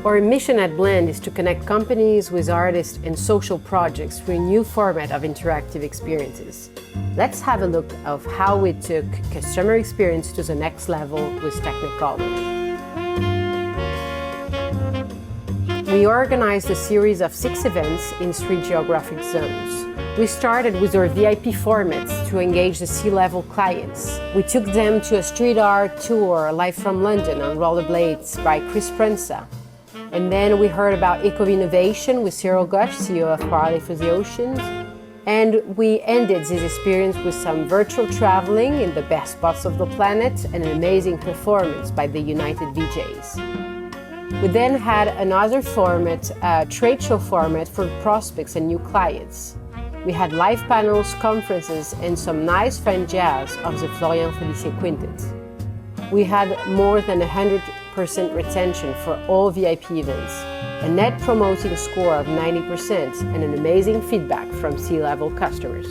Our mission at Blend is to connect companies with artists and social projects through a new format of interactive experiences. Let's have a look of how we took customer experience to the next level with Technicolor. We organized a series of 6 events in 3 geographic zones. We started with our VIP formats to engage the C-level clients. We took them to a street art tour live from London on rollerblades by Chris Prensa. And then we heard about eco-innovation with Cyril Gosch, CEO of Parley for the Oceans. And we ended this experience with some virtual traveling in the best spots of the planet and an amazing performance by the United VJs. We then had another format, a trade show format for prospects and new clients. We had live panels, conferences, and some nice French jazz of the Florian Félicien Quintet. We had more than 100% retention for all VIP events, a net promoting score of 90%, and an amazing feedback from C-level customers.